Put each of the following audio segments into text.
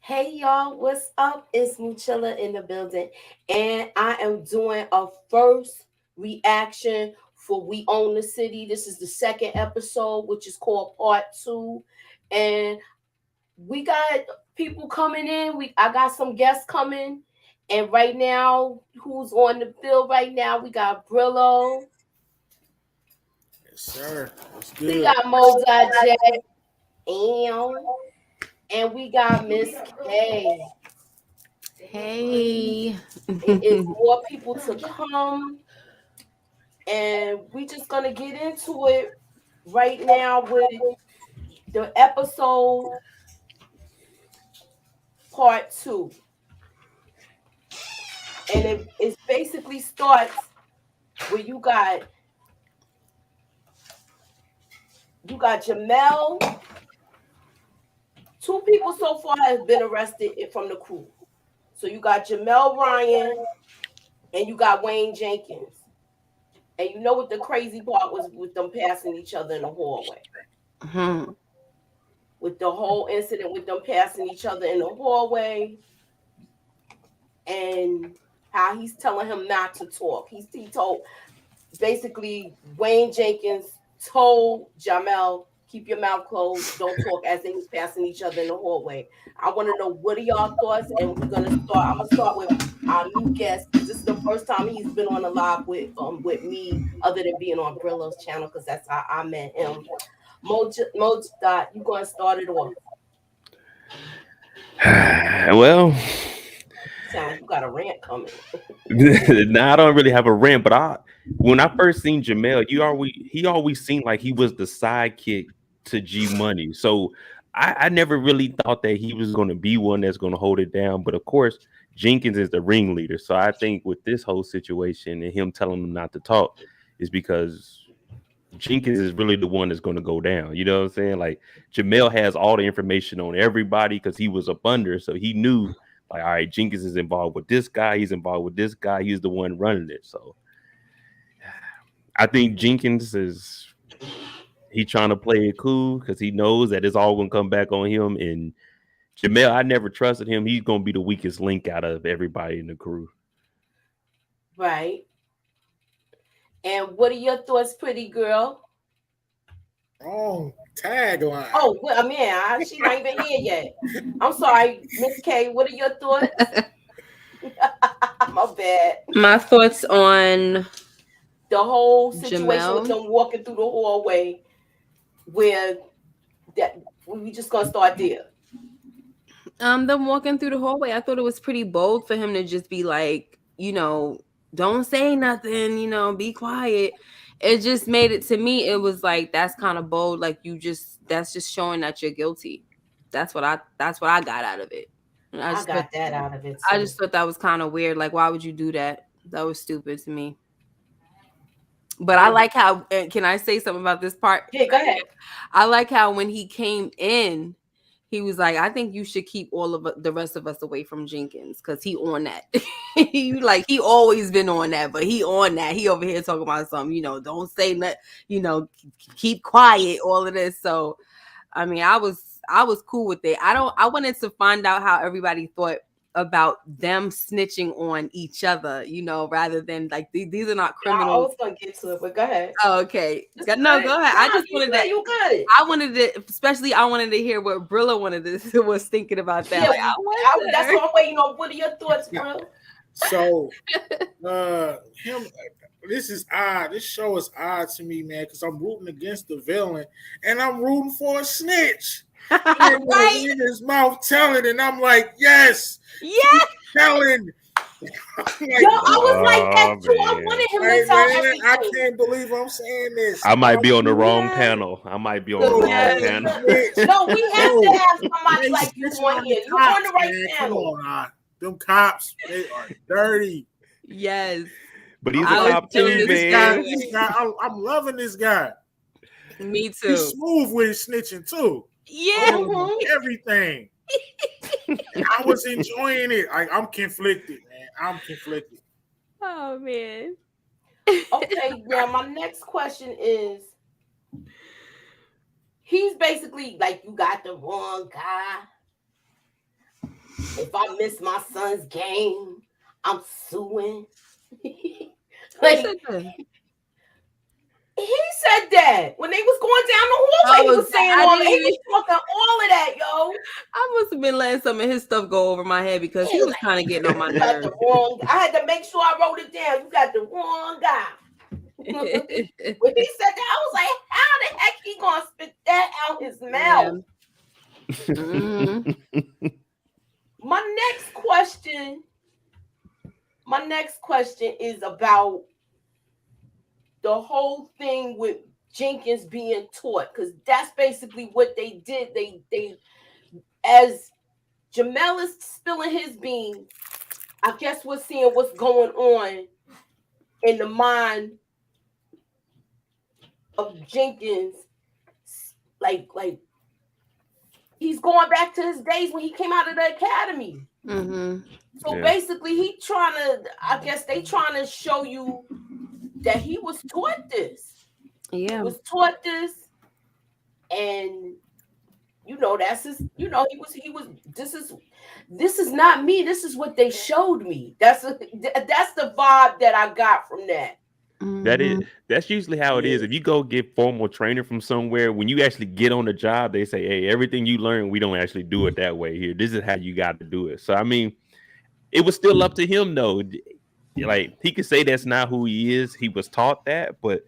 Hey y'all, what's up? It's Muchilla in the building, and I am doing a first reaction for We Own the City. This is the second episode, which is called Part Two, and we got people coming in. I got some guests coming, and right now, who's on the bill right now? We got Brillo, Yes, sir. That's we good. got J, and we got Miss.KAY. Hey. It is more people to come, and we just gonna get into it right now with the episode part two, and it basically starts where you got Jamel. Two people so far have been arrested from the crew. So you got Jamel Ryan and you got Wayne Jenkins. And you know what the crazy part was with them passing each other in the hallway. With the whole incident with them passing each other in the hallway and how he's telling him not to talk. He told basically Wayne Jenkins told Jamel, keep your mouth closed, don't talk, as they was passing each other in the hallway. I want to know what are y'all thoughts, and I'm gonna start with our new guest because this is the first time he's been on a live with me, other than being on Brillo's channel, because that's how I met him. Moj Dot, you gonna start it off? Well, Sound like you got a rant coming. now I don't really have a rant, but when I first seen Jamel, he always seemed like he was the sidekick to G Money. So I never really thought that he was going to be one that's going to hold it down. But of course, Jenkins is the ringleader. So I think with this whole situation and him telling him not to talk is because Jenkins is really the one that's going to go down. You know what I'm saying? Like Jamel has all the information on everybody because he was up under, so he knew. Like, all right, Jenkins is involved with this guy. He's involved with this guy. He's the one running it. So I think Jenkins he trying to play it cool because he knows that it's all gonna come back on him. And Jamel, I never trusted him. He's gonna be the weakest link out of everybody in the crew. Right. And what are your thoughts, pretty girl? Wrong tagline. Oh, well, I mean, she's not even here yet. I'm sorry, Miss K. What are your thoughts? My bad. My thoughts on The whole situation Jamel. with them walking through the hallway, where that we just gonna start there. Them walking through the hallway, I thought it was pretty bold for him to just be like, don't say nothing, be quiet. It just made it, to me, it was like, that's kind of bold. Like, that's just showing that you're guilty. That's what I got out of it. And I got that out of it too. I just thought that was kind of weird. Like, why would you do that? That was stupid to me. But I like how, can I say something about this part? Yeah, go ahead. I like how when he came in, he was like, I think you should keep all of the rest of us away from Jenkins because he on that. he always been on that, but he on that. He over here talking about something, don't say nothing, keep quiet, all of this. So, I mean, I was cool with it. I wanted to find out how everybody thought about them snitching on each other, rather than like these are not criminals. I was gonna get to it, but go ahead. Oh, okay. No, go ahead. I just wanted that. You got it. I wanted to hear what Brillo was thinking about that. Yeah, like, that's what I'm waiting on. What are your thoughts, bro? So, this is odd. This show is odd to me, man, because I'm rooting against the villain and I'm rooting for a snitch. Right? In his mouth telling, and I'm like, yes, telling. Like, yo, I was like that too. I wanted him to tell everything. I can't believe I'm saying this. I might be on the wrong panel. No, we have to have somebody like you on here. You're on the right panel. Come on, them cops, they are dirty. Yes. But he's a cop too, man. I'm loving this guy. Me too. He's smooth with his snitching too. Yeah. Everything. I was enjoying it. I'm conflicted, man. I'm conflicted. Oh, man. Okay, now my next question is, he's basically like, you got the wrong guy. If I miss my son's game, I'm suing. Who Like, said that? he said that when they was going down the hallway, he Oh, was saying I all that. didn't He even. was talking all of that, yo. I must have been letting some of his stuff go over my head because He he was was like, kind of getting on my you got nerves. the wrong. I had to make sure I wrote it down. You got the wrong guy. When he said that, I was like, how the heck he gonna spit that out his mouth? Mhm. My next question is about the whole thing with Jenkins being taught, because that's basically what they did. They as Jamel is spilling his beans, I guess we're seeing what's going on in the mind of Jenkins. Like he's going back to his days when he came out of the academy. Mm-hmm. So basically, he trying to. I guess they trying to show you that he was taught this. Yeah. He was taught this, and that's his. He was. This is not me. This is what they showed me. That's the vibe that I got from that. That's usually how it is. If you go get formal training from somewhere, when you actually get on the job, they say, "Hey, everything you learn, we don't actually do it that way here. This is how you got to do it." So I mean, it was still up to him though. Like he could say that's not who he is. He was taught that, but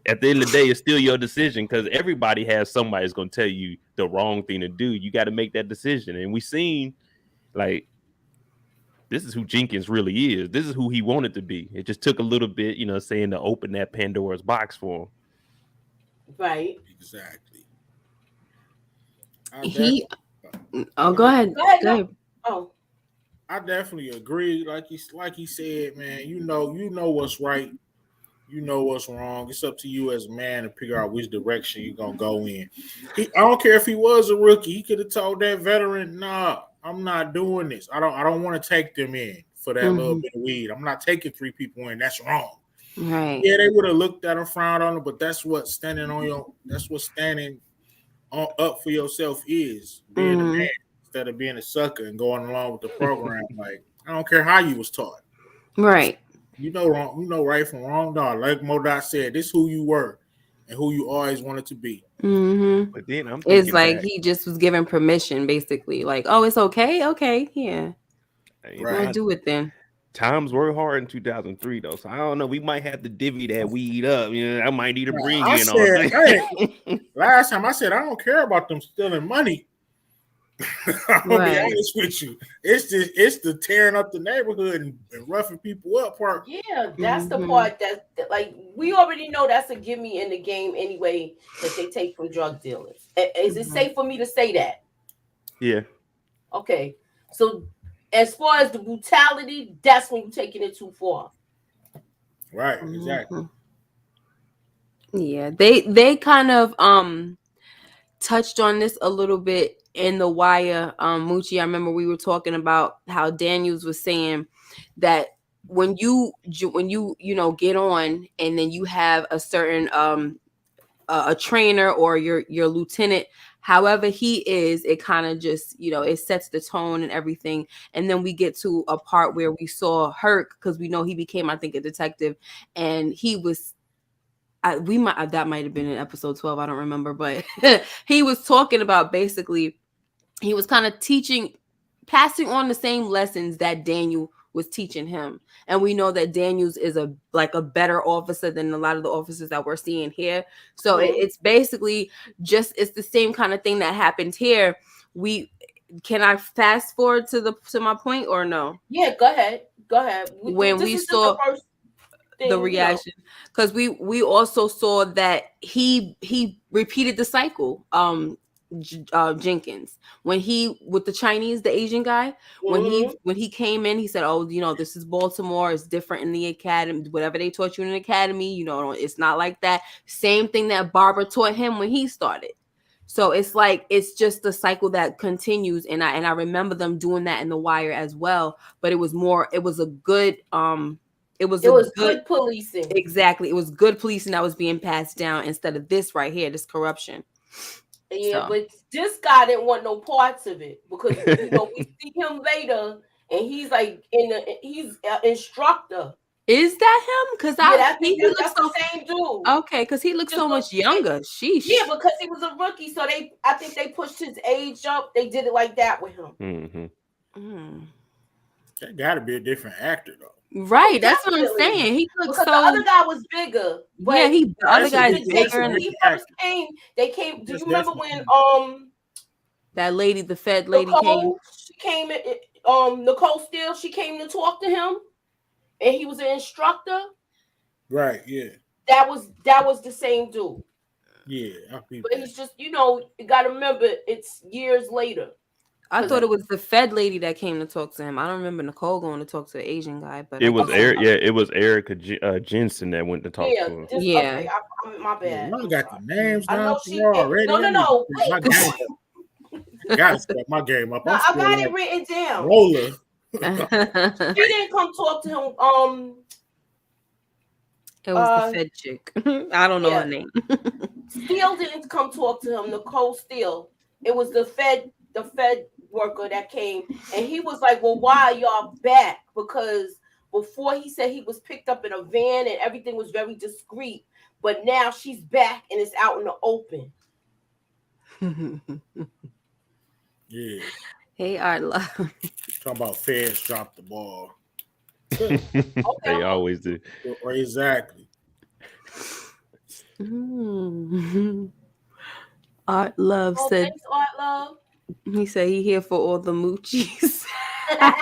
at the end of the day, it's still your decision because everybody has somebody that's going to tell you the wrong thing to do. You got to make that decision, and we seen like. This is who Jenkins really is. This is who he wanted to be. It just took a little bit, saying to open that Pandora's box for him. Right. Exactly. Go ahead. Go ahead. Oh. I definitely agree. Like he said, man, you know what's right. You know what's wrong. It's up to you as a man to figure out which direction you're gonna go in. I don't care if he was a rookie. He could have told that veteran, "Nah, I'm not doing this. I don't want to take them in for that little bit of weed. I'm not taking 3 people in. That's wrong." Right. Yeah, they would have looked at him, frowned on him, but that's what standing up for yourself is, being a man instead of being a sucker and going along with the program. Like, I don't care how you was taught. Right. You know wrong, right from wrong, dog. Like Modot said, this is who you were and who you always wanted to be. Mm-hmm. But then I'm it's like he just was given permission, basically. Like, oh, it's okay. Okay, yeah. Right. Do it then. Times were hard in 2003 though, so I don't know. We might have to divvy that weed up. I might need to bring you in all day. Last time I said I don't care about them stealing money. I'm gonna be honest with you. It's the tearing up the neighborhood and roughing people up part. Yeah, that's the part that like we already know that's a gimme in the game anyway that they take from drug dealers. Is it safe for me to say that? Yeah. Okay. So as far as the brutality, that's when you're taking it too far. Right, exactly. Yeah, they kind of touched on this a little bit in The Wire. Moochie, I remember we were talking about how Daniels was saying that when you get on and then you have a certain a trainer or your lieutenant, however he is, it kind of just it sets the tone and everything. And then we get to a part where we saw Herc, because we know he became, I think, a detective, and he was that might have been in episode 12, I don't remember, but he was talking about, basically he was kind of passing on the same lessons that Daniel was teaching him. And we know that Daniels is a better officer than a lot of the officers that we're seeing here. So it's basically it's the same kind of thing that happened here. Can I fast forward to my point or no? Yeah, go ahead. When we saw the reaction, because we also saw that he repeated the cycle. Jenkins, when he with the Chinese, the Asian guy, when he came in, he said, "Oh, this is Baltimore. It's different in the academy. Whatever they taught you in the academy, it's not like that." Same thing that Barbara taught him when he started. So it's like it's just the cycle that continues, and I remember them doing that in The Wire as well. But it was a good It was good policing. Exactly. It was good policing that was being passed down instead of this right here, this corruption. Yeah, So. but this guy didn't want no parts of it because you know we see him later, and he's like he's an instructor. Is that him? Because Yeah, I he think looks that's so the same dude. okay. Because he looks Just so look, much younger. Sheesh. yeah, because he was a rookie, so I think they pushed his age up. They did it like that with him. Mm-hmm. That got to be a different actor though. Right, Oh, that's what I'm definitely. saying. He looks because so. the other guy was bigger. But Yeah, the other guy's bigger. When he first came, they came. Do you remember when that lady, the Fed lady came? She came. Nicole Steele. She came to talk to him, and he was an instructor. Right. Yeah. That was the same dude. Yeah. But he's just, you got to remember, it's years later. I thought it was the Fed lady that came to talk to him. I don't remember Nicole going to talk to the Asian guy, but it was Eric. Yeah, it was Erica Jensen that went to talk to him. Okay, my bad. You got the names down. I know she already. No. My game up. Gotta step my game up. No, I got it written down. Roller. She didn't come talk to him. It was the Fed chick. I don't know her name. Steele didn't come talk to him. Nicole Steele. It was the Fed worker that came, and he was like, "Well, why are y'all back?" Because before he said he was picked up in a van and everything was very discreet, but now she's back and it's out in the open. Yeah. Hey, Art Love. Talking about Feds dropped the ball. They always do. Exactly. Art Love said. Thanks, Art Love. He said he here for all the moochies. I'm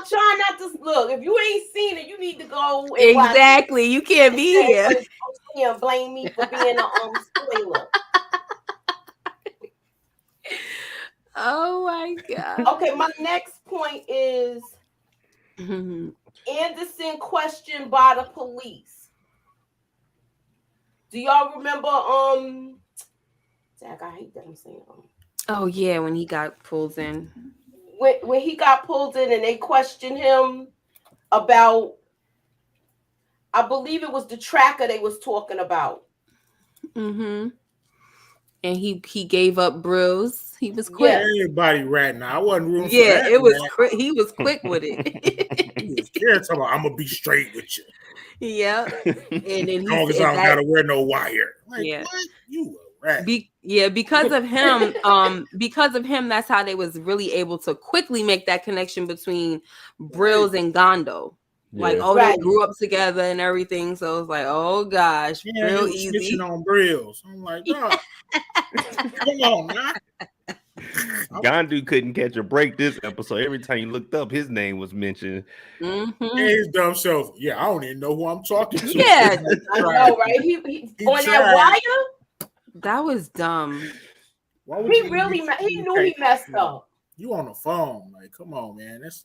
trying not to look. If you ain't seen it, you need to go. And exactly. Watch it. You can't be here. Don't blame me for being a spoiler. Oh my God. Okay, my next point is Anderson questioned by the police. Do y'all remember? Zach, I hate that I'm saying. Oh yeah, when he got pulled in. When he got pulled in and they questioned him about, I believe it was the tracker they was talking about. Mm-hmm. And he gave up brills. He was quick. Yeah, everybody ratting. I wasn't room for that. It was he was quick with it. He was scared. Talking about, I'm gonna be straight with you. Yeah. And then as long as I don't gotta wear no wire. Like, yeah. What? You a rat. Because of him, that's how they was really able to quickly make that connection between Brills and Gondo. Like, they grew up together and everything. So it's like, oh gosh, real easy. On Brills. I'm like, no. Come on, man. Gandu couldn't catch a break this episode. Every time you looked up, his name was mentioned. Mm-hmm. Yeah, his dumb self. Yeah, I don't even know who I'm talking to. Yeah, I know, right? He on that wire. That was dumb. He knew he messed up. You on the phone? Like, come on, man. It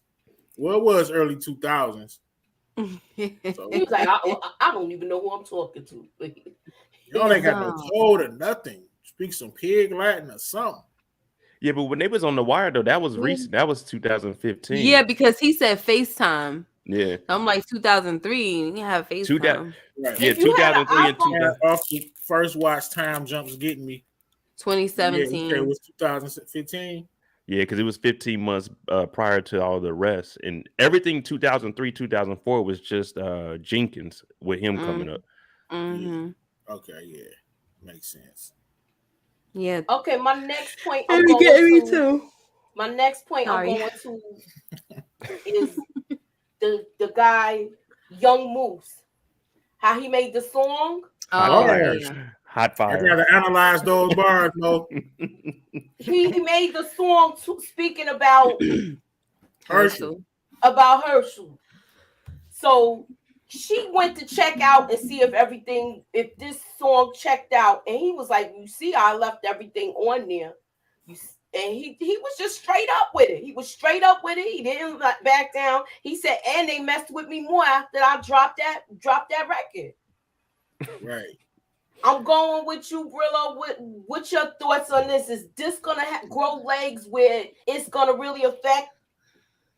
was early 2000s. So he was like, I don't even know who I'm talking to. Y'all ain't got no code or nothing. Speak some pig Latin or something. Yeah, but when they was on the wire though, that was recent. That was 2015. Yeah, because he said FaceTime. Yeah, I'm like 2003. You have FaceTime. Yeah, 2003 and 2000. Off the first watch time jumps getting me. 2017. Yeah, it was 2015. Yeah, because it was 15 months prior to all the rest, and everything 2003, 2004 was just Jenkins with him coming up. Mm-hmm. Yeah. Okay, yeah, makes sense. Yeah. Okay, my next point. My next point I'm going to is the guy Young Moose. How he made the song. Hot fire. I gotta analyze those bars, though. He made the song speaking about Herschel. So she went to check out and see if this song checked out, and he was like, "You see, I left everything on there." And he was just straight up with it. He was straight up with it. He didn't back down. He said, "And they messed with me more after I dropped that record." Right. I'm going with you, Brillo. What's your thoughts on this? Is this gonna grow legs where it's gonna really affect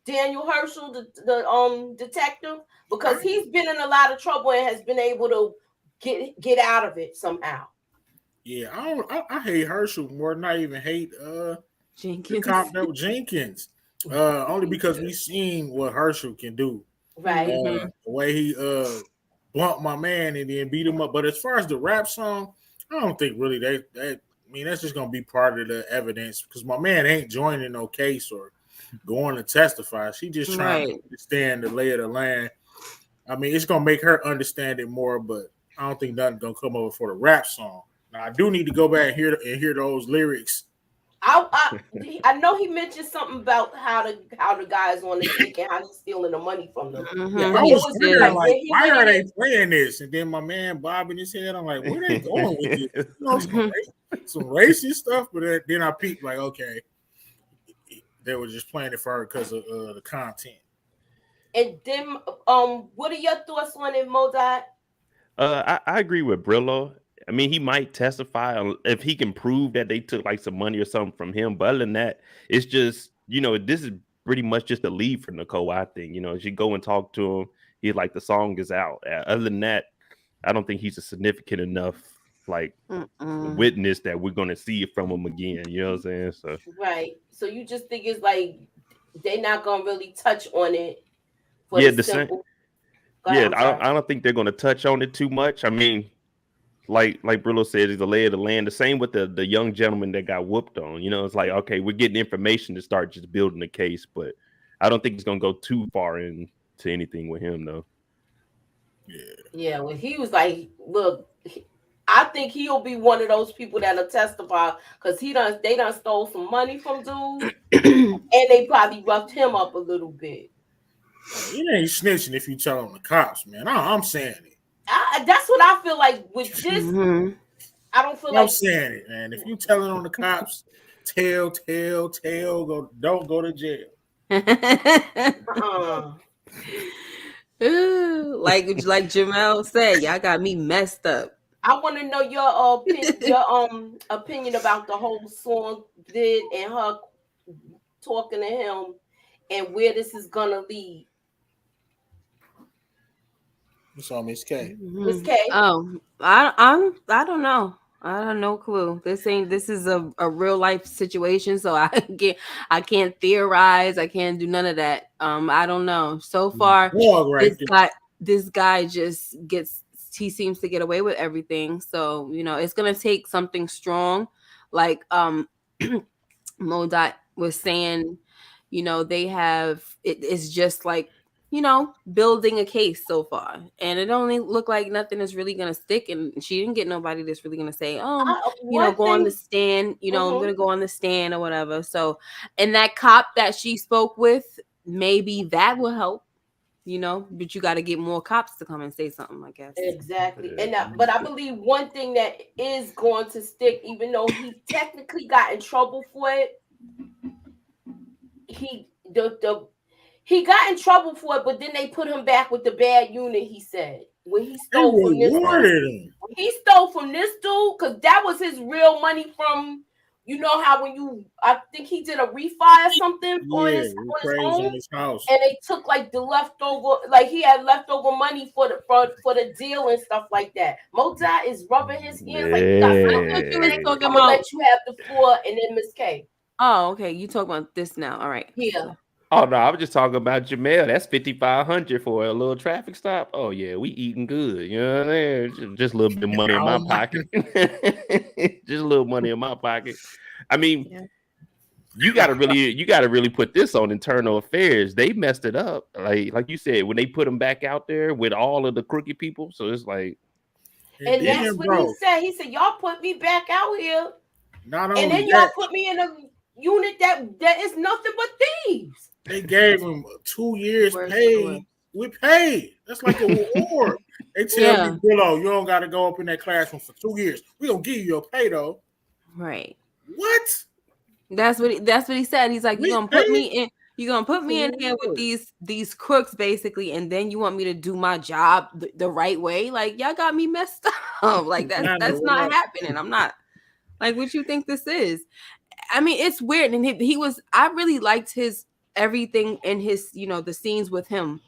Daniel Herschel, the detective? Because he's been in a lot of trouble and has been able to get out of it somehow. Yeah, I hate Herschel more than I even hate the Jenkins. cop that was Jenkins. Only because we seen what Herschel can do. Right. Mhm. The way he bumped my man and then beat him up. But as far as the rap song, I don't think really that I mean that's just gonna be part of the evidence because my man ain't joining no case or going to testify. She just trying to Right. understand the lay of the land. I mean, it's gonna make her understand it more, but I don't think nothing's gonna come over for the rap song. Now I do need to go back and hear those lyrics. I know he mentioned something about how the guys on the take and how he's stealing the money from them. Yeah, Mhm. I But He it was was wondering like did. like when he why went are in they and playing this? And then my man bobbing his head. I'm like, where they going with this? You know, Mhm. some racist stuff. But then I peeped like, okay, they were just playing it for her because of the content. and then what are your thoughts on it, Modot? I agree with Brillo. I mean, he might testify if he can prove that they took like some money or something from him. But other than that, it's just this is pretty much just a lead for Nicole. I think she go and talk to him. He's like the song is out. Other than that, I don't think he's a significant enough like Mm-mm. witness that we're gonna see it from him again. You know what I'm saying? So Right. So you just think it's like they're not gonna really touch on it for yeah, the the same. simple. Go ahead. Yeah, I'm I don't, sorry. I don't think they're gonna touch on it too much. I mean, like Brillo said, is the lay of the land. The same with the young gentleman that got whooped on. It's like, okay, we're getting information to start just building the case, but I don't think it's gonna go too far into anything with him though. Yeah, Yeah. When he was like, look. I think he'll be one of those people that'll testify because they done stole some money from dude and they probably roughed him up a little bit. it ain't snitching if you tell on the cops, man. I'm saying it. That's what I feel like with this. Mhm. I don't feel I'm like saying it, man. If you telling on the cops, tell, go. Don't go to jail. uh-uh. Ooh, like Jamel said, y'all got me messed up. I want to know your opinion about the whole song did and her talking to him and where this is gonna lead. It's on Miss K. Miss Mhm. K. Oh, I don't know. I have no clue. This is a real life situation, so I can't theorize. I can't do none of that. I don't know. So far, Dog right this there. guy just he seems to get away with everything. So it's gonna take something strong, like Modot was saying. They have it's just like building a case so far, and it only looked like nothing is really gonna stick. And she didn't get nobody that's really gonna say, One go on the thing. stand. I'm Mhm. gonna go on the stand or whatever. So, and that cop that she spoke with, maybe that will help. But you got to get more cops to come and say something, I guess. Exactly. Yeah. And but I believe one thing that is going to stick, even though he technically got in trouble for it, he got in trouble for it, but then they put him back with the bad unit, he said. When he They stole from this dude. rewarded him. He stole from this dude because that was his real money from, how when I think he did a refi or something on Yeah, his he crazy home, on his house. and they took like the leftover, like he had leftover money for the deal and stuff like that. Mozart is rubbing his hands like you got I something thought you was to Yeah. talking I'm gonna about. let you have the floor, and then Miss K. Oh, okay. You talk about this now. All right. Yeah. Oh no, I was just talking about Jamel. That's 5,500 for a little traffic stop. Oh yeah, we eating good. You know what I mean? Just a little bit of money in my pocket. Just a little money in my pocket. I mean, Yeah. you gotta really put this on internal affairs. They messed it up. Like you said, when they put them back out there with all of the crooked people. So it's like And And that's then, what he bro, said. He said, y'all put me back out here, not and only then y'all that, put me in a unit that is nothing but thieves. they gave him 2 years Worse for the worse. paid. We paid. That's like a reward. They tell me, Yeah. Willow, you don't got to go up in that classroom for 2 years. We gonna give you your pay though. Right. What? That's what he said. He's like, We paid you're gonna put me in here with for it. these crooks basically, and then you want me to do my job the right way. Like, y'all got me messed up. Like, that's not happening. I'm not like, what you think this is? I mean, it's weird. And I really liked his everything in his, the scenes with him,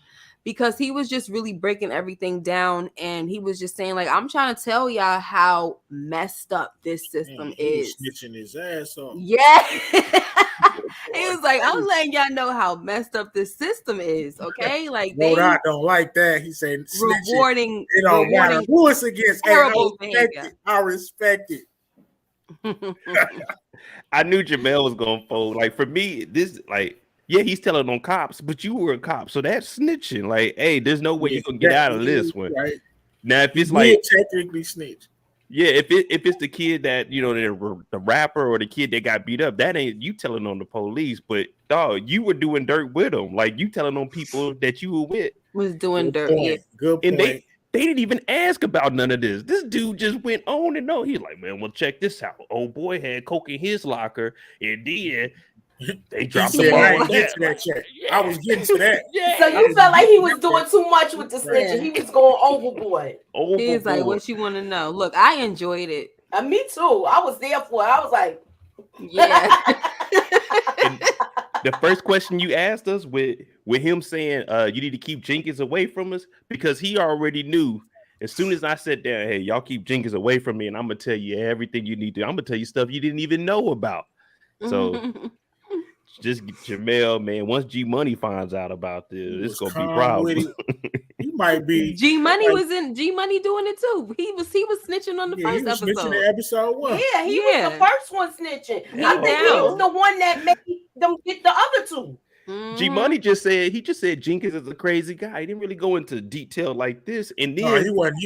because he was just really breaking everything down, and he was just saying like, I'm trying to tell y'all how messed up this system Man, he was is. snitching his ass off. Yeah. He was like, I'm letting y'all know how messed up this system is, okay? Like Rhode they I don't like that. He said snitching. rewarding It don't matter who it's against. Hey, terrible behavior. I respect it. I knew Jamel was gonna fold. Like for me, this like yeah, he's telling on cops, but you were a cop, so that's snitching. Like, hey, there's no way you can get out of this one. Right. Now, if He it's like technically snitch. yeah, if it's the kid that you know the rapper or the kid that got beat up, that ain't you telling on the police. But dog, you were doing dirt with them. Like you telling on people that you were with. Was doing Good dirt. point. Yeah. Good And point. they didn't even ask about none of this. This dude just went on and on. He's like, man, well, check this out. Old boy had coke in his locker, and then they dropped the said, ball. I on ain't get to that check. I was getting to that. Yeah. So you felt like he was doing too much with the snitching. Yeah. He was going overboard. He's like, what you want to know? Look, I enjoyed it. Me too. I was there for it. I was like, Yeah. And the first question you asked us with him saying, you need to keep Jenkins away from us, because he already knew as soon as I sat down, hey, y'all keep Jenkins away from me, and I'm gonna tell you everything you need to. I'm gonna tell you stuff you didn't even know about. So just Jamel, man, once G Money finds out about this, it's gonna be problems. He might be G Money was in G Money doing it too. He was snitching on the first he was episode. snitching in episode 1. yeah, he was the first one snitching. He I think he down. was the one that made them get the other two. G Money just said Jenkins is a crazy guy. He didn't really go into detail like this. And then he wasn't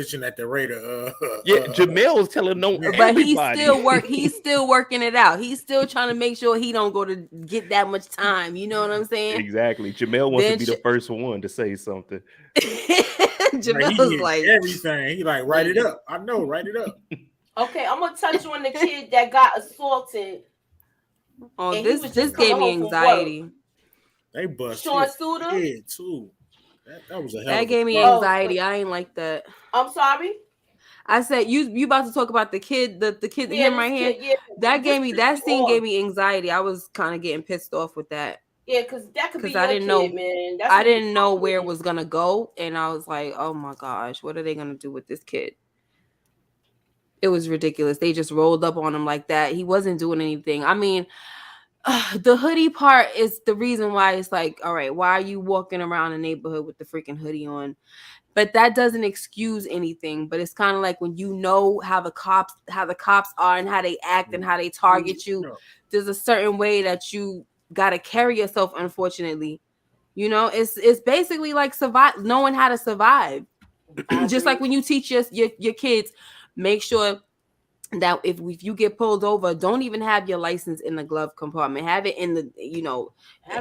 snitching at the rate of Jamel was telling no But everybody. he's still working it out. He's still trying to make sure he don't go to get that much time. You know what I'm saying? Exactly. Jamel wants Then to be the first one to say something. Jamel's like everything. He like, write it up. I know, write it up. Okay, I'm gonna touch on the kid that got assaulted. oh, And he was this just gave coming me home from anxiety. They bust Sean his Suter? head too. That was a hell That of gave me Oh, anxiety. I ain't like that. I'm sorry. I said you about to talk about the kid, the kid, him right here. Yeah, That scene gave off. me anxiety. I was kind of getting pissed off with that. Yeah, because that could be I your didn't kid, know, man. That's I what didn't we know talking where it about. was gonna go, and I was like, oh my gosh, what are they gonna do with this kid? It was ridiculous. They just rolled up on him like that. He wasn't doing anything. I mean, the hoodie part is the reason why it's like, all right, why are you walking around the neighborhood with the freaking hoodie on? But that doesn't excuse anything. But it's kind of like when you know how the cops are and how they act and how they target you. There's a certain way that you gotta carry yourself. Unfortunately, you know, it's basically like knowing how to survive. Just like when you teach your kids, make sure that if you get pulled over, don't even have your license in the glove compartment. Have it in the, you know,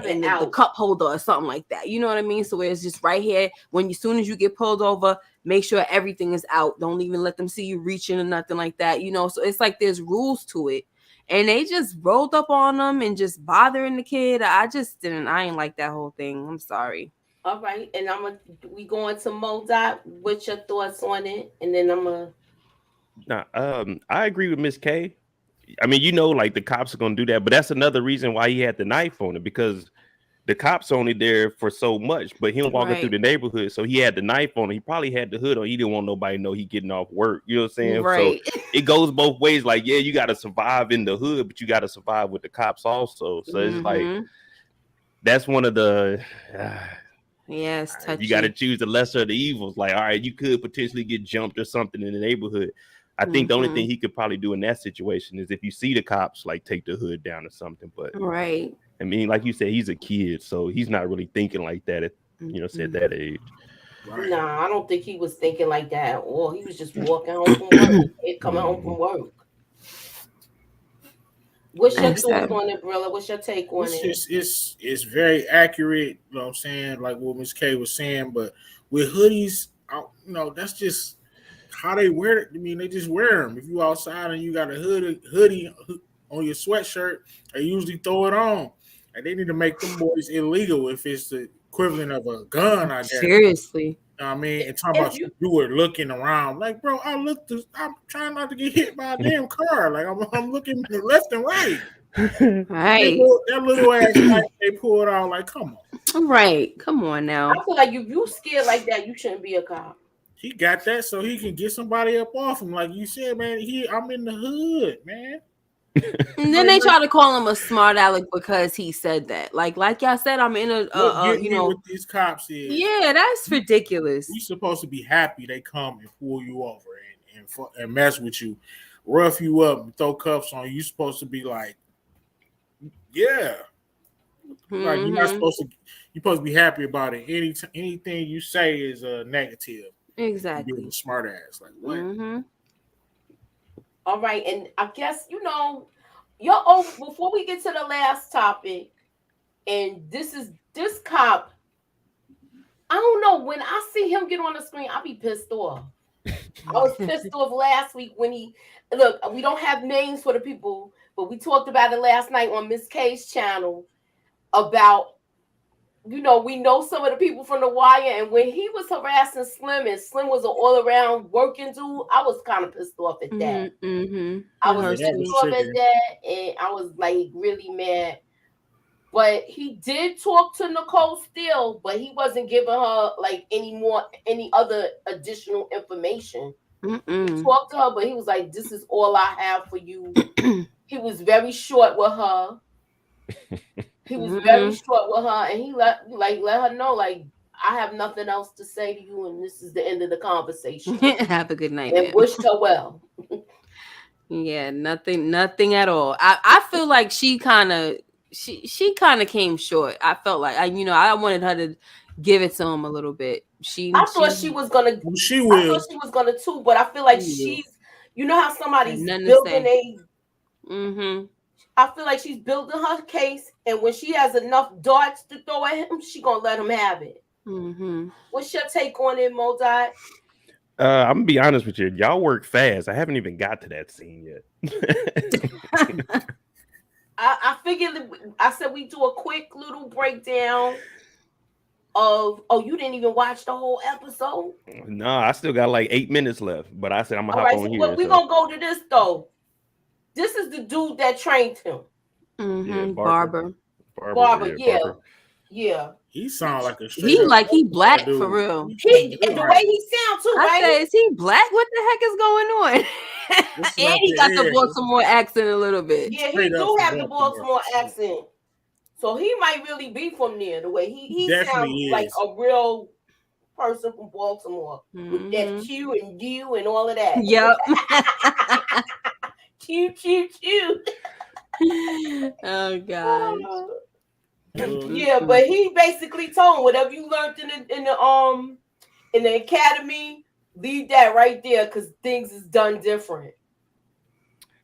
in the cup holder or something like that. You know what I mean? So it's just right here. As soon as you get pulled over, make sure everything is out. Don't even let them see you reaching or nothing like that. You know, so it's like there's rules to it. And they just rolled up on them and just bothering the kid. I ain't like that whole thing. I'm sorry. All right, and we going to MoDOT. What's your thoughts on it? And then I'm gonna. Nah, I agree with MS.KAY. I mean, you know, like the cops are gonna do that, but that's another reason why he had the knife on it, because the cops only there for so much, but him walking through the neighborhood, so he had the knife on it. He probably had the hood on. He didn't want nobody to know he getting off work. You know what I'm saying? Right. So it goes both ways. Like, yeah, you got to survive in the hood, but you got to survive with the cops also. So it's like that's one of the. Yes, you got to choose the lesser of the evils. Like, all right, you could potentially get jumped or something in the neighborhood. I think the only thing he could probably do in that situation is if you see the cops, like take the hood down or something. But right. I mean, like you said, he's a kid, so he's not really thinking like that at at that age. Right. Nah, I don't think he was thinking like that at all. He was just walking home from work, coming home from work. What's your thoughts on it, Brillo? What's your take on it? It's very accurate, you know what I'm saying, like what MS.KAY was saying, but with hoodies, you know, that's just how they wear it. I mean, they just wear them. If you outside and you got a hoodie on your sweatshirt, they usually throw it on. And they need to make them boys illegal if it's the equivalent of a gun, I guess. Seriously. You know what I mean? And talking about you were looking around. Like, bro, I'm trying not to get hit by a damn car. Like, I'm looking left and right. Right. That little ass knife they pulled out, like, come on. Right. Come on now. I feel like if you scared like that, you shouldn't be a cop. He got that so he can get somebody up off him. Like you said, man, I'm in the hood, man. And then they try to call him a smart aleck because he said that. Like y'all said, I'm in What get you me know. with these cops is Yeah, that's ridiculous. we supposed to be happy they come and pull you over and mess with you, rough you up, and throw cuffs on you. You supposed to be like, yeah, like you're not supposed to. You're supposed to be happy about it. Anything you say is a negative. Exactly. You being a smart ass. Like what? All right, and I guess before we get to the last topic, and this cop. I don't know. When I see him get on the screen, I'll be pissed off. I was pissed off last week when we don't have names for the people, but we talked about it last night on MS.KAY's channel about, we know some of the people from The Wire, and when he was harassing Slim and Slim was an all-around working dude, I was kind of pissed off at that. I was pissed off at that, and I was like really mad. But he did talk to Nicole still, but he wasn't giving her like any other additional information. He talked to her, but he was like, "This is all I have for you." He was very short with her. He was very short with her, and he let her know, like, I have nothing else to say to you, and this is the end of the conversation. Have a good night. And wished her well. Yeah, nothing at all. I feel like she kind of came short. I felt like I wanted her to give it to him a little bit. I thought she was gonna. She will. I thought she was gonna too, but I feel like she's. You know how somebody's building a. I feel like she's building her case, and when she has enough darts to throw at him, she gonna let him have it. What's your take on it, Modot? I'm gonna be honest with you. Y'all work fast. I haven't even got to that scene yet. I figured. I said we do a quick little breakdown of. Oh, you didn't even watch the whole episode? No, I still got like 8 minutes left. But I said I'm gonna hop on here. We're gonna go to this though. This is the dude that trained him. Yeah, Barber. Yeah. He sounds like a straight he black for real. The way he sounds too, right? I said, is he black? What the heck is going on? And he got the Baltimore accent a little bit. Yeah, he do have the Baltimore accent. So he might really be from there. The way he sounds like a real person from Baltimore with that Q and U and all of that. Yep. Q. Oh God. Yeah, but he basically told him, whatever you learned in the academy, leave that right there because things is done different.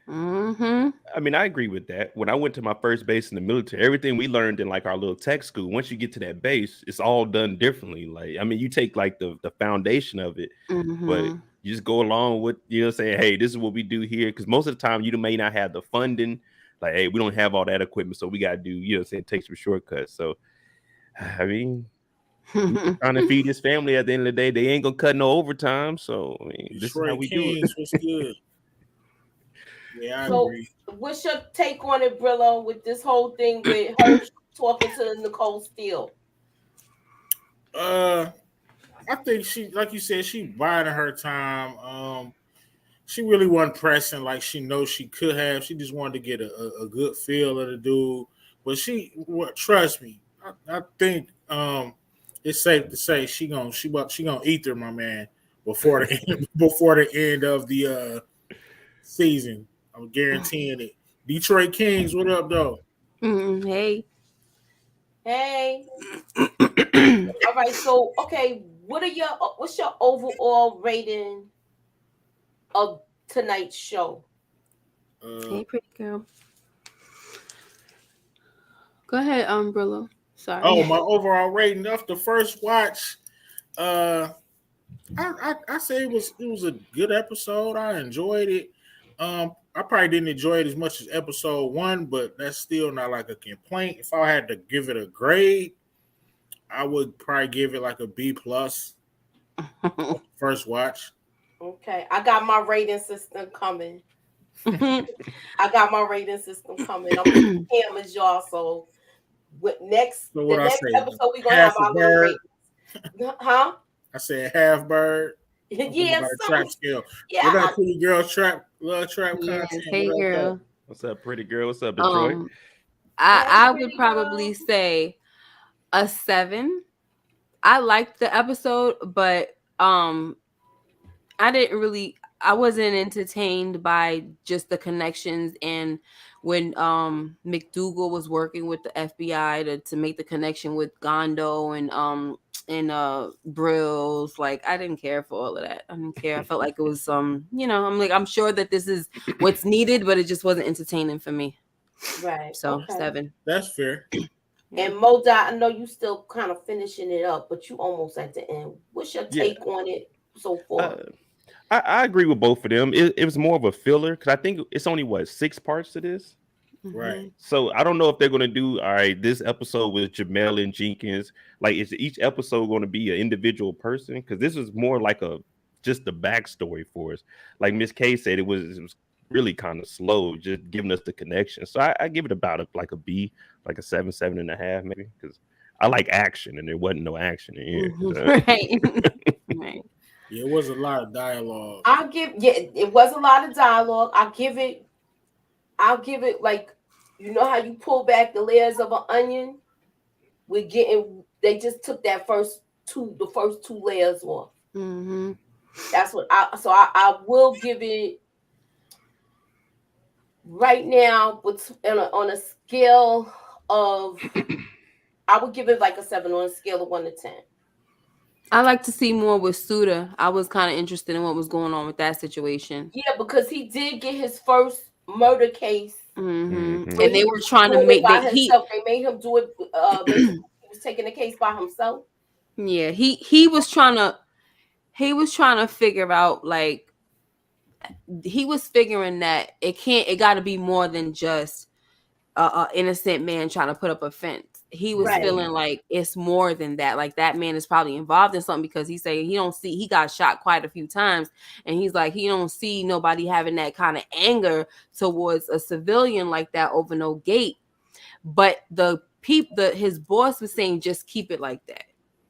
I mean, I agree with that. When I went to my first base in the military, everything we learned in like our little tech school, once you get to that base, it's all done differently. Like, I mean, you take like the foundation of it, but you just go along with, saying, hey, this is what we do here. Because most of the time you may not have the funding. Like, hey, we don't have all that equipment, so we got to do, take some shortcuts. So, I mean, trying to feed his family at the end of the day, they ain't going to cut no overtime. So, I mean, this is how we do it. What's good? Yeah, I agree. What's your take on it, Brillo, with this whole thing with her talking to Nicole Steele? I think she, like you said, she biding her time. She really wasn't pressing like she knows she could have. She just wanted to get a good feel of the dude. But trust me, I think it's safe to say she gonna ether my man before the end of the season. I'm guaranteeing it. Detroit Kings, what up, though? Hey. All right, so okay, what's your overall rating of tonight's show? Hey, pretty girl. Go ahead, Brillo. Sorry. Oh, my overall rating of the first watch. I say it was a good episode. I enjoyed it. I probably didn't enjoy it as much as episode 1, but that's still not like a complaint. If I had to give it a grade, I would probably give it like a B+. First watch. Okay, I got my rating system coming. I'm the same as y'all, so Next, So the what I next say? episode we're gonna Half have a our little bird. ratings. Huh? I said half bird. Yeah, About some, trap scale. yeah. What up, pretty girl? Love trap Yes, content. hey What up, girl. though? What's up, pretty girl? What's up, Detroit? I Pretty would probably girl. say a 7. I liked the episode, but I wasn't entertained by just the connections, and when McDougal was working with the FBI to make the connection with Gondo and Brills, like I didn't care for all of that. I didn't care. I felt like it was I'm sure that this is what's needed, but it just wasn't entertaining for me. Right. So Okay. 7. That's fair. And Moda, I know you still kind of finishing it up, but you almost at the end. What's your take on it so far? I agree with both of them. It was more of a filler because I think it's only 6 parts to this. Right. So I don't know if they're gonna do all right. This episode with Jamel and Jenkins, like, is each episode going to be an individual person? Because this is more like just the backstory for us. Like MS.KAY said, it was really kind of slow, just giving us the connection. So I give it about a B, like a 7.5 maybe, because I like action and there wasn't no action in here. Right. Right. Yeah, it was a lot of dialogue. It was a lot of dialogue. I'll give it like, you know how you pull back the layers of an onion? They just took the first two layers off. Mm-hmm. That's what I will give it right now, but on a scale of, I would give it like a 7 on a scale of 1 to 10. I like to see more with Suda. I was kind of interested in what was going on with that situation. Yeah, because he did get his first murder case. And they were trying to make by himself. They made him do it. He was taking the case by himself. Yeah, he was trying to figure out, like, he was figuring that it got to be more than just a innocent man trying to put up a fence. He was feeling like it's more than that. Like, that man is probably involved in something, because he's saying he got shot quite a few times, and he's like, he don't see nobody having that kind of anger towards a civilian like that over no gate. But his boss was saying, just keep it like that.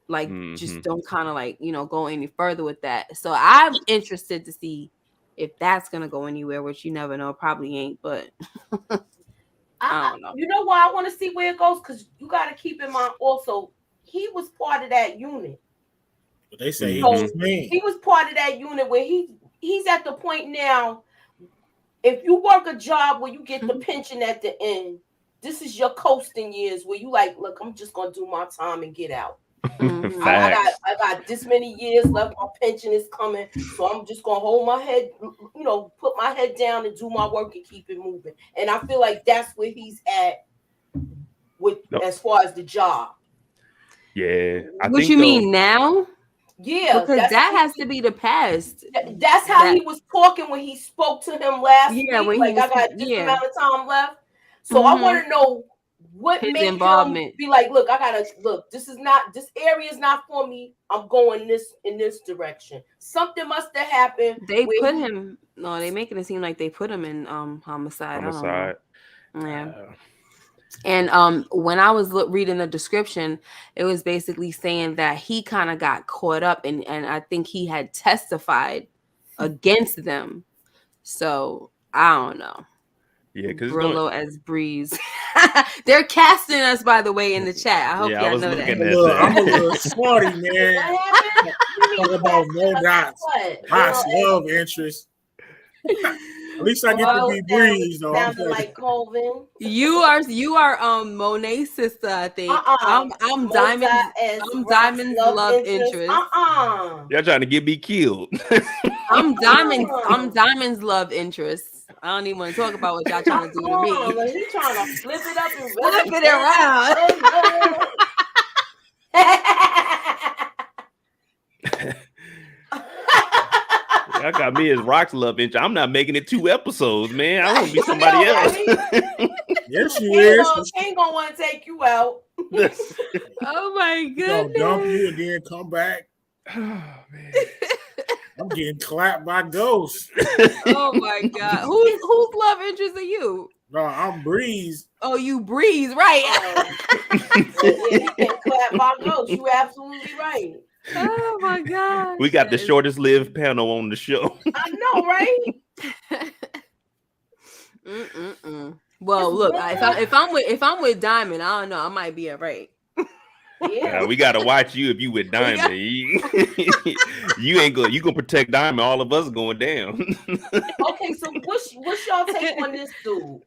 Like, just don't kind of like, go any further with that. So I'm interested to see if that's going to go anywhere, which you never know. Probably ain't, but I don't know. You know why I want to see where it goes? Because you got to keep in mind also, he was part of that unit. But they say he was part of that unit where he's at the point now, if you work a job where you get the pension at the end, this is your coasting years where you like, look, I'm just going to do my time and get out. I got this many years left. My pension is coming, so I'm just gonna hold my head, put my head down and do my work and keep it moving. And I feel like that's where he's at as far as the job. Yeah, what you mean now? Yeah, because that has to be the past. That's how he was talking when he spoke to him last week. When like, I got this amount of time left, so I want to know what his made involvement. Him be like, look, this area is not for me. I'm going in this direction. Something must have happened. They making it seem like they put him in homicide. I don't know. Yeah. And when I was reading the description, it was basically saying that he kind of got caught up and I think he had testified against them. So I don't know. Yeah, because Brillo as Breeze. They're casting us, by the way, in the chat. I hope y'all know that. I'm a little smarty, man. Talk about no dots. Rock's love interest. At least I get to be Breeze, though. Sounding like Colvin. You are Monet's sister, I think. I'm Diamond's love interest. Y'all trying to get me killed. I'm Diamond's love interest. I don't even want to talk about what y'all trying to do to me. He's trying to flip it up and flip it around. Y'all got me as Rock's love interest. I'm not making it 2 episodes, man. I want to be somebody else. Yes, you is. He ain't gonna want to take you out. Oh my goodness! Dump you and then come back. Oh man, I'm getting clapped by ghosts. Oh my god, whose love interest are you? No, I'm Breeze. Oh, you Breeze, right? Yeah, he can't clap my ghost. You absolutely right. Oh my gosh. We got the shortest lived panel on the show. I know, right? Well, It's look, winter. if I'm with Diamond, I don't know, I might be all right. Yeah. We gotta watch you if you with Diamond. You ain't good. You gonna protect Diamond. All of us going down. Okay, so what's y'all take on this dude?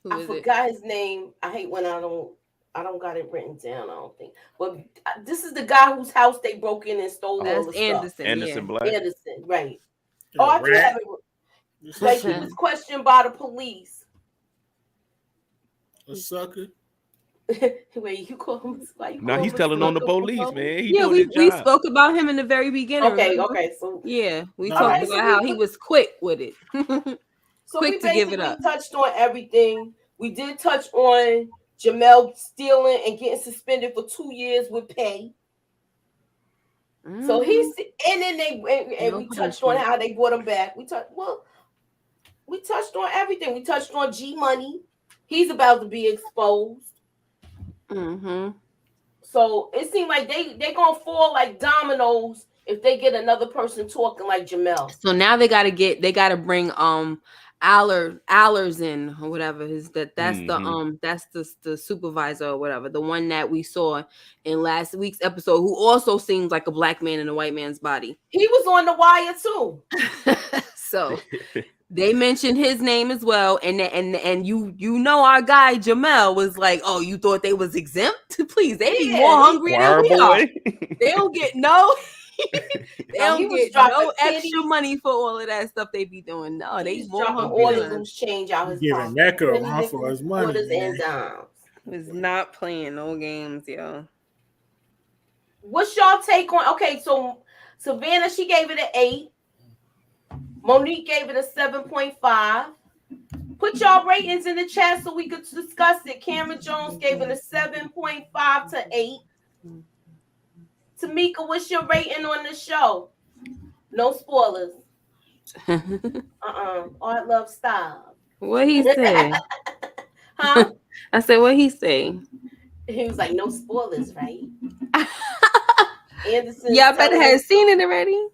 Who I is it? forgot his name. I hate when I don't got it written down. I don't think. But this is the guy whose house they broke in and stole all That's the Anderson. stuff. Anderson Yeah. Black. Anderson, right? Yeah, Oh, I do rat. have it. Like he was questioned by the police. A sucker. Wait, you call him? Why you No, call he's him a telling on the sucker? police, man. He Yeah, doing we his job. spoke about him in the very beginning. Okay, remember? okay. So Yeah, we No. talked Alright, about so how we- he was quick with it. So Quick we to give it basically up. touched on everything. We did touch on Jamel stealing and getting suspended for 2 years with pay. So he's and then we touched on how they brought him back. We touched on everything. We touched on G Money. He's about to be exposed. So it seemed like they gonna fall like dominoes if they get another person talking like Jamel. So now they gotta bring Allers in or whatever that's the supervisor or whatever, the one that we saw in last week's episode, who also seems like a black man in a white man's body. He was on the wire too. So they mentioned his name as well, and you know our guy Jamel was like, oh, you thought they was exempt? Please, they be more hungry than we are. They don't get no. They don't get no extra money for all of that stuff they be doing. No, they more hungry. All the loose change out his giving pocket. Mecca a run for his money. Quarters and dimes. Was not playing no games, yo. What's y'all take on? Okay, so Savannah, she gave it an 8. Monique gave it a 7.5. Put y'all ratings in the chat so we could discuss it. Cameron Jones gave it a 7.5 to 8. Tamika, what's your rating on the show? No spoilers. Art Love Style. What he say? Huh? I said, what he say? He was like, no spoilers, right? Anderson. Y'all better have seen it already.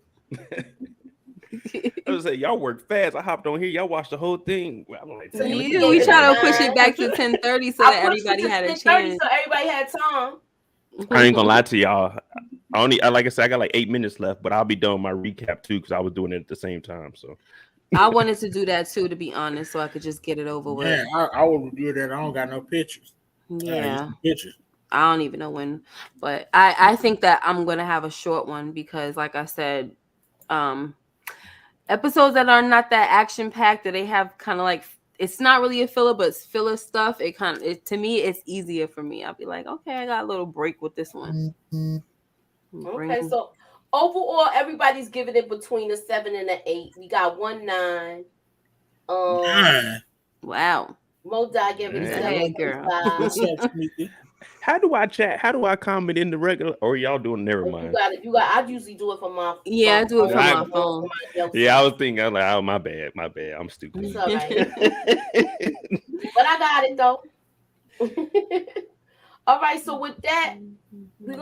I was saying, y'all work fast. I hopped on here. Y'all watched the whole thing. Well, I'm like, We try to push it back to 10:30 so that everybody had a chance. So everybody had time. I ain't gonna lie to y'all. Like I said, I got like 8 minutes left, but I'll be doing my recap too because I was doing it at the same time. So I wanted to do that too, to be honest, so I could just get it over with. Man, I would do that. I don't got no pictures. Yeah, pictures. I don't even know when, but I think that I'm gonna have a short one because, like I said, episodes that are not that action packed, that they have kind of like, it's not really a filler, but it's filler stuff. To me, it's easier for me. I'll be like, okay, I got a little break with this one. Okay, so overall, everybody's giving it between a 7 and an 8. We got 1 9. Wow. Mo-Dot gave it a 7.5. How do I chat? How do I comment in the regular? Or y'all doing? Never mind. You got. I usually do it from my. Yeah, I do it from my phone. Yeah, I was thinking. I'm like, oh, my bad. I'm stupid. It's all right. But I got it though. All right. So with that, we're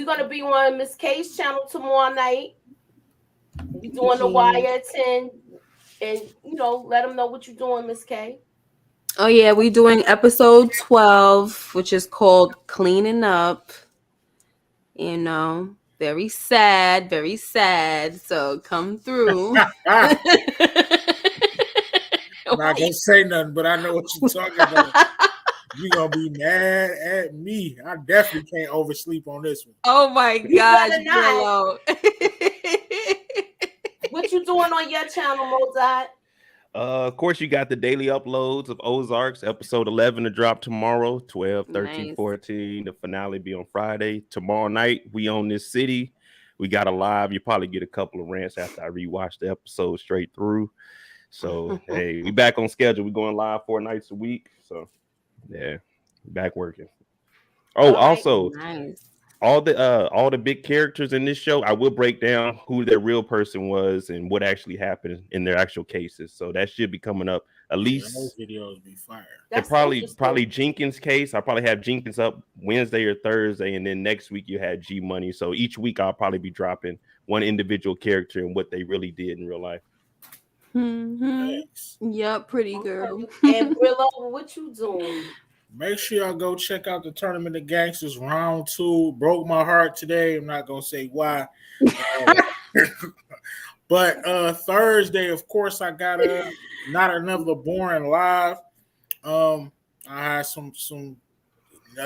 gonna be on MS.KAY's channel tomorrow night. We doing the wire at 10, and let them know what you're doing, MS.KAY. Oh yeah, we doing episode 12, which is called Cleaning Up. Very sad, very sad. So come through. I'm not gonna say nothing, but I know what you're talking about. You're gonna be mad at me. I definitely can't oversleep on this one. Oh my gosh, Brillo. What you doing on your channel, Mo-Dot? Of course, you got the daily uploads of Ozarks, episode 11 to drop tomorrow, 12, 13, nice. 14. The finale be on Friday. Tomorrow night, we own this city. We got a live. You probably get a couple of rants after I rewatch the episode straight through. So, hey, we back on schedule. We're going live 4 nights a week. So, yeah, back working. Oh, also, nice. all the big characters in this show, I will break down who their real person was and what actually happened in their actual cases. So that should be coming up at Yeah, those least. videos be fire. That's Probably Jenkins' case. I'll probably have Jenkins up Wednesday or Thursday, and then next week you had G Money. So each week I'll probably be dropping one individual character and what they really did in real life. Thanks. Yep, pretty girl. And Brillo, what you doing? Make sure y'all go check out the Tournament of Gangsters round 2. Broke my heart today. I'm not gonna say why. But Thursday, of course, I got not another boring live. I had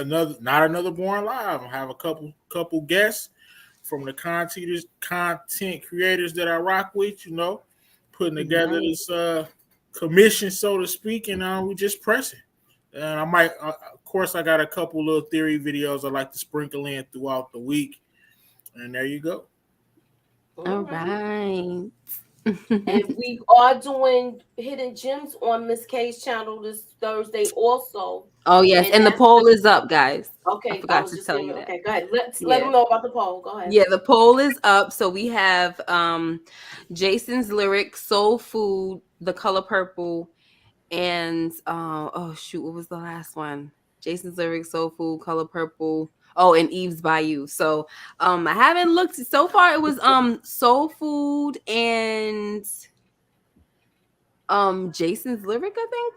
not another boring live. I have a couple guests from the content creators that I rock with, putting together this commission, so to speak, and we just pressing. And I might, of course, I got a couple little theory videos I like to sprinkle in throughout the week. And there you go. All right. And we are doing hidden gems on Miss K's channel this Thursday also. Oh yes, and the poll is up, guys. Okay, I forgot to tell you that. Okay, go ahead. Let them know about the poll. Go ahead. Yeah, the poll is up. So we have Jason's Lyric, Soul Food, The Color Purple, and oh shoot, what was the last one? Jason's Lyric, Soul Food, Color Purple. Oh, and Eve's Bayou. So I haven't looked so far. It was Soul Food and Jason's Lyric, I think.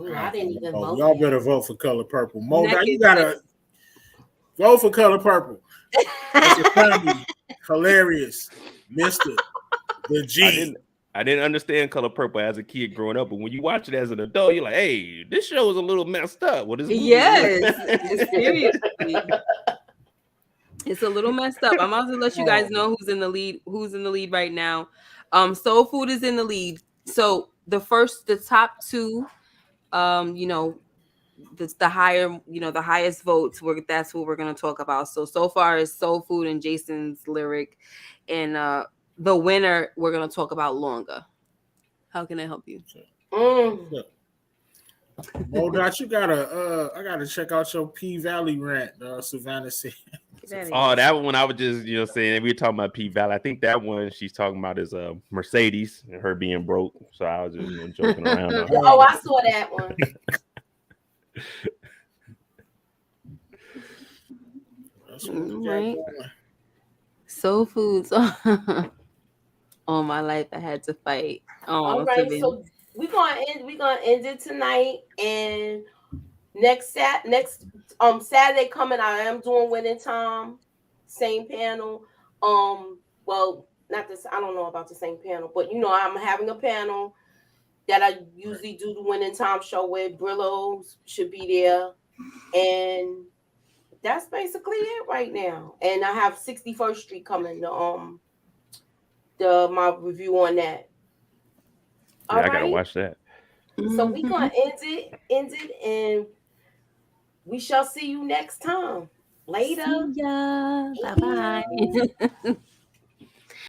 Ooh, I didn't even vote. Y'all better vote for Color Purple. Mo, now you gotta vote for Color Purple. It's a family. Hilarious. Mr. The G. I didn't understand Color Purple as a kid growing up, but when you watch it as an adult, you're like, "Hey, this show is a little messed up." What is? Yes, seriously, it's a little messed up. I'm about to let you guys know who's in the lead. Who's in the lead right now? Soul Food is in the lead. So the top two, the higher, the highest votes. That's what we're gonna talk about. So far is Soul Food and Jason's Lyric, and the winner we're gonna talk about longer. How can I help you? Dot, you gotta I gotta check out your P Valley rant, Savannah said. Oh, that one I was just saying we were talking about P Valley. I think that one she's talking about is Mercedes and her being broke. So I was just joking around. Oh, I saw that one. Right. Soul Foods. All my life I had to fight. All right, so we're gonna end it tonight, and next Saturday coming, I am doing Winning Time, same panel. Well, not this. I don't know about the same panel, but I'm having a panel that I usually do the Winning Time show with. Brillo should be there, and that's basically it right now. And I have 61st Street coming. My review on that. Yeah, I gotta watch that. So we gonna end it, and we shall see you next time. Later. See ya. Bye bye.